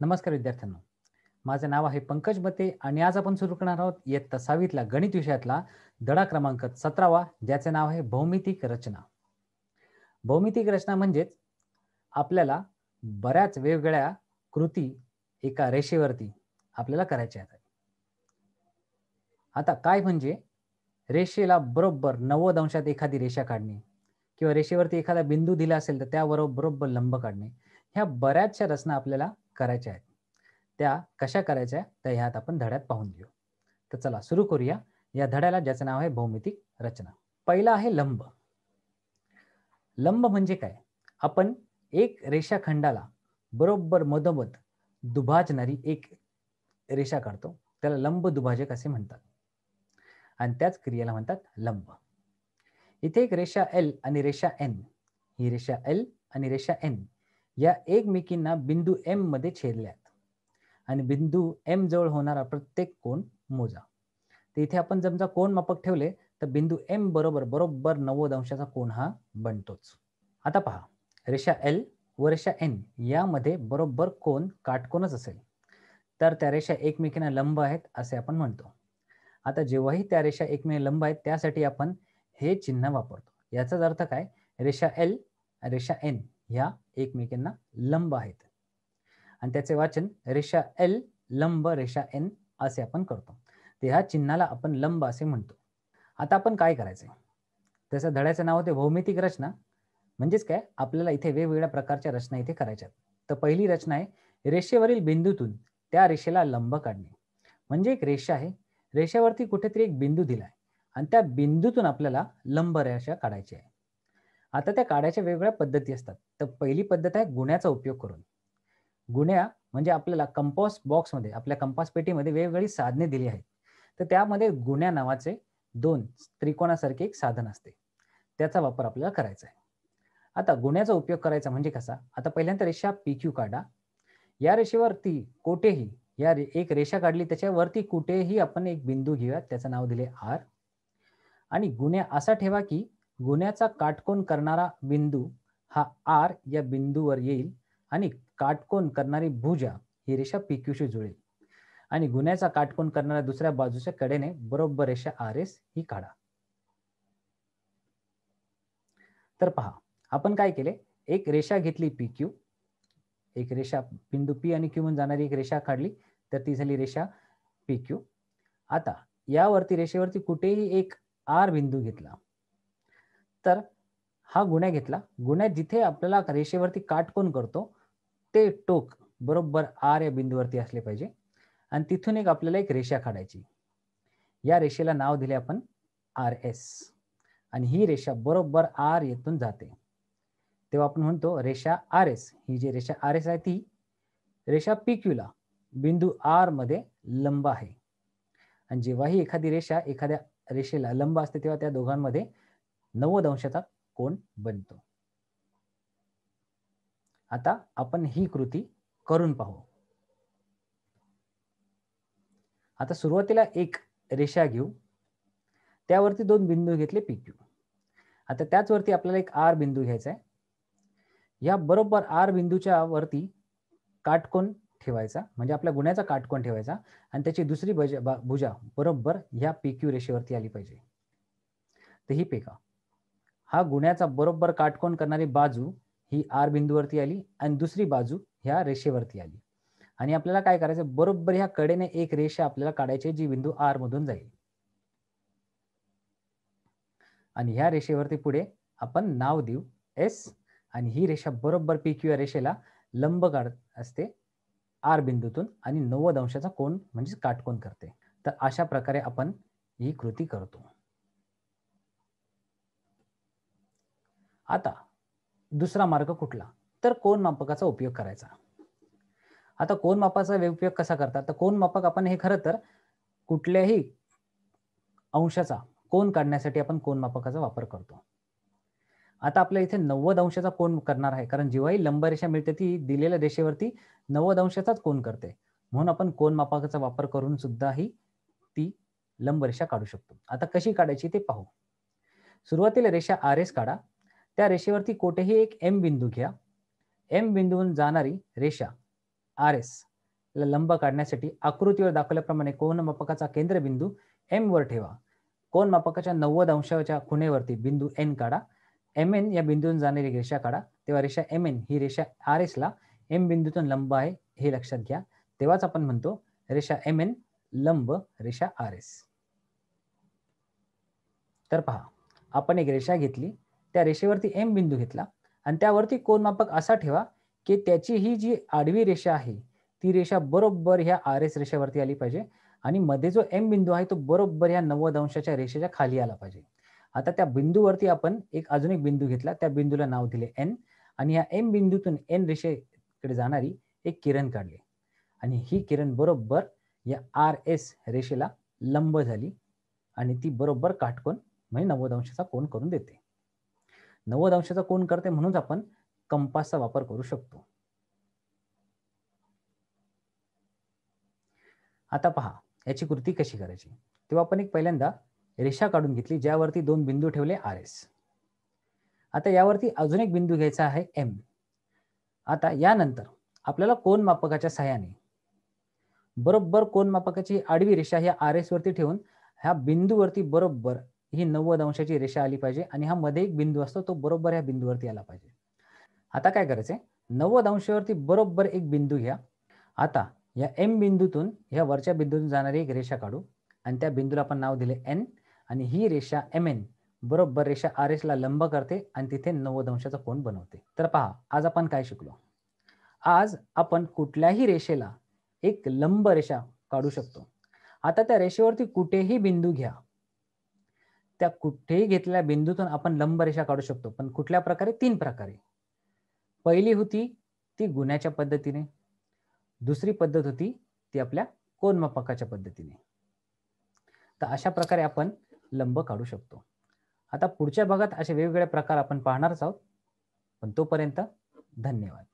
नमस्कार विद्यार्थ्यांनो. माझे नाव आहे पंकज मते आणि आज आपण सुरू करणार आहोत इयत्ता 6वीतला गणित विषयातला धडा क्रमांक 17वा, ज्याचे नाव आहे भौमितिक रचना. भौमितिक रचना म्हणजेच आपल्याला बऱ्याच वेगवेगळ्या कृती एका रेषेवरती आपल्याला करायच्या आहेत. आता काय म्हणजे रेषेला बरोबर 90 अंशात एखादी रेषा काढणे किंवा रेषेवरती एखादा बिंदू दिला असेल तर त्याबरोबर बरोबर लंब काढणे, ह्या बऱ्याचशा रचना आपल्याला करायच्या आहेत. त्या कशा करायच्या तर ह्यात आपण धड्यात पाहून घेऊ. तर चला सुरू करूया या धड्याला, ज्याचं नाव आहे भौमितिक रचना. पहिला आहे लंब. लंब म्हणजे काय? आपण एक रेषाखंडाला बरोबर मधोमध दुभाजणारी एक रेषा काढतो, त्याला लंब दुभाजक असे म्हणतात आणि त्याच क्रियेला म्हणतात लंब. इथे एक रेषा एल आणि रेषा एन, ही रेषा एल आणि रेषा एन या एकमेकींना बिंदू एम मध्ये छेदल्यात आणि बिंदू एम जवळ होणारा प्रत्येक कोन मोजा. तर इथे आपण समजा कोन मापक ठेवले तर बिंदू एम बरोबर 90 अंशाचा कोन हा बनतोच. आता पहा, रेषा एल व रेषा एन यामध्ये बरोबर कोन काटकोनच असेल तर त्या रेषा एकमेकींना लंब आहेत असे आपण म्हणतो. आता जेव्हाही त्या रेषा एकमेकांना लंब आहेत त्यासाठी आपण हे चिन्ह वापरतो. याचाच अर्थ काय? रेषा एल रेषा एन ह्या एकमेकांना लंब आहेत आणि त्याचे वाचन रेषा एल लंब रेषा एन असे आपण करतो. तर ह्या चिन्हाला आपण लंब असे म्हणतो. आता आपण काय करायचंय? त्याचं धड्याचं नाव होते भौमितिक रचना. म्हणजेच काय? आपल्याला इथे वेगवेगळ्या प्रकारच्या रचना इथे करायच्या. तर पहिली रचना आहे रेषेवरील बिंदूतून त्या रेषेला लंब काढणे. म्हणजे एक रेषा आहे, रेषेवरती कुठेतरी एक बिंदू दिलाय आणि त्या बिंदूतून आपल्याला लंब रेषा काढायची आहे. आता त्या काढायच्या वेगवेगळ्या पद्धती असतात. तर पहिली पद्धत आहे गुण्याचा उपयोग करून. गुण्या म्हणजे आपल्याला कंपास बॉक्समध्ये, आपल्या कंपास पेटीमध्ये वेगवेगळी साधने दिली आहेत. तर त्यामध्ये गुण्या नावाचे 2 त्रिकोणासारखे एक साधन असते. त्याचा वापर आपल्याला करायचा आहे. आता गुण्याचा उपयोग करायचा म्हणजे कसा? आता पहिल्यांदा रेषा PQ काढा. या रेषेवरती कोठेही एक रेषा काढली, त्याच्यावरती कुठेही आपण एक बिंदू घेऊया, त्याचं नाव दिले R आणि गुण्या असा ठेवा की गुण्याचा काटकोन करणारा बिंदू हा R या बिंदूवर येईल आणि काटकोन करणारी भुजा ही रेषा PQ शी जुळेल आणि गुण्याचा काटकोन करणाऱ्या दुसऱ्या बाजूच्या कडेने बरोबर रेषा RS ही काढा. तर पहा, आपण काय केले? एक रेषा घेतली PQ, एक रेषा बिंदू P आणि Q म्हणून जाणारी एक रेषा काढली, तर ती झाली रेषा PQ. आता यावरती रेषेवरती कुठेही एक R बिंदू घेतला, तर हा गुण्या घेतला. गुण्या जिथे आपल्याला रेषेवरती काटकोन करतो ते टोक बरोबर R या बिंदूवरती असले पाहिजे आणि तिथून एक आपल्याला एक रेषा काढायची. या रेषेला नाव दिले आपण RS आणि ही रेषा बरोबर R येथून जाते. तेव्हा आपण म्हणतो रेषा RS, ही जी रेषा RS आहे ती रेषा PQ ला बिंदू R मध्ये लंब आहे. आणि जेव्हाही एखादी रेषा एखाद्या रेषेला लंब असते तेव्हा त्या दोघांमध्ये 90 अंशाचा कोन बनतो. आता आपण ही कृती करून पाहू. आता सुरुवातीला एक रेषा घेऊ, त्यावरती 2 बिंदू घेतले PQ. आता त्याच वरती आपल्याला एक R बिंदू घ्यायचा आहे. या बरोबर R बिंदूच्या वरती काटकोन ठेवायचा, म्हणजे आपल्या गुण्याचा काटकोन ठेवायचा आणि त्याची दुसरी भुजा बरोबर ह्या PQ रेषेवरती आली पाहिजे. तर ही पेका, हा गुण्याचा बरोबर काटकोन करणारी बाजू ही R बिंदूवरती आली आणि दुसरी बाजू ह्या रेषेवरती आली आणि आपल्याला काय करायचं? बरोबर ह्या कडेने एक रेषा आपल्याला काढायची जी बिंदू R मधून जाईल आणि ह्या रेषेवरती पुढे आपण नाव देऊ S आणि ही रेषा बरोबर PQ या रेषेला लंब काढत असते R बिंदूतून आणि 90 अंशाचा कोन म्हणजे काटकोन करते. तर अशा प्रकारे आपण ही कृती करतो. आता दुसरा मार्ग कुठला? तर कोन मापकाचा उपयोग करायचा. आता कोन मापाचा उपयोग कसा करतात? तर कोन मापक आपण हे खरं तर कुठल्याही अंशाचा कोन काढण्यासाठी आपण कोन मापकाचा वापर करतो. आता आपल्या इथे 90 अंशाचा कोन करणार आहे, कारण जेव्हाही लंबरेषा मिळते ती दिलेल्या रेषेवरती 90 अंशाचाच कोन करते. म्हणून आपण कोन मापकाचा वापर करून सुद्धाही ती लंबरेषा काढू शकतो. आता कशी काढायची ते पाहू. सुरुवातीला रेषा RS काढा. त्या रेषेवरती कोठेही एक M बिंदू घ्या. M बिंदूवरून जाणारी रेषा RS ला लंब काढण्यासाठी आकृतीवर दाखवल्याप्रमाणे कोनमापकाचा केंद्रबिंदू M वर ठेवा. कोनमापकाच्या 90 अंशाच्या खुणेवरती बिंदू N काढा. MN या बिंदूतून जाणारी रेषा काढा. तेव्हा रेषा MN ही रेषा RS ला M बिंदूतून लंब आहे हे लक्षात घ्या. तेव्हाच आपण म्हणतो रेषा MN लंब रेषा RS. तर पहा, आपण एक रेषा घेतली, त्या रेषेवरती M बिंदू घेतला आणि त्यावरती कोनमापक असा ठेवा की त्याची ही जी आडवी रेषा आहे ती रेषा बरोबर ह्या RS रेषेवरती आली पाहिजे आणि मध्ये जो M बिंदू आहे तो बरोबर ह्या 90 अंशाच्या रेषेच्या खाली आला पाहिजे. आता त्या बिंदूवरती आपण अजून एक बिंदू घेतला, त्या बिंदूला नाव दिले N आणि या M बिंदूतून N रेषेकडे जाणारी एक किरण काढली आणि ही किरण बरोबर या RS रेषेला लंब झाली आणि ती बरोबर काटकोन म्हणजे 90 अंशाचा कोन करून देते. 90 अंशाचा कोन करते म्हणूनच आपण कंपासचा वापर करू शकतो. आता पहा, याची कृती कशी करायची. तेव्हा आपण एक पहिल्यांदा रेषा काढून घेतली ज्यावरती 2 बिंदू ठेवले RS. आता यावरती अजून एक बिंदू घ्यायचा आहे M. आता यानंतर आपल्याला कोनमापकाच्या सहाय्याने बरोबर कोनमापकाची आडवी रेषा ह्या RS वरती ठेवून ह्या बिंदूवरती बरोबर ही 90 अंशाची रेषा आली पाहिजे आणि हा मध्ये एक बिंदू असतो तो बरोबर ह्या बिंदूवरती आला पाहिजे. आता काय करायचंय, 90 अंशावरती बरोबर एक बिंदू घ्या. आता या M बिंदूतून ह्या वरच्या बिंदूतून जाणारी एक रेषा काढू आणि त्या बिंदूला आपण नाव दिले N आणि ही रेषा MN बरोबर रेषा RS ला लंब करते आणि तिथे 90 अंशाचा कोन बनवते. तर पहा, आज आपण काय शिकलो. आज आपण कुठल्याही रेषेला एक लंब रेषा काढू शकतो. आता त्या रेषेवरती कुठेही बिंदू घ्या, त्या कुठेही घेतलेल्या बिंदूतून आपण लंब रेषा काढू शकतो. पण कुठल्या प्रकारे? 3 प्रकारे. पहिली होती ती गुण्याच्या पद्धतीने, दुसरी पद्धत होती ती आपल्या कोनमापकाच्या पद्धतीने. तर अशा प्रकारे आपण लंब काढू शकतो. आता पुढच्या भागात असे वेगवेगळे प्रकार आपण पाहणारच आहोत. पण तोपर्यंत धन्यवाद.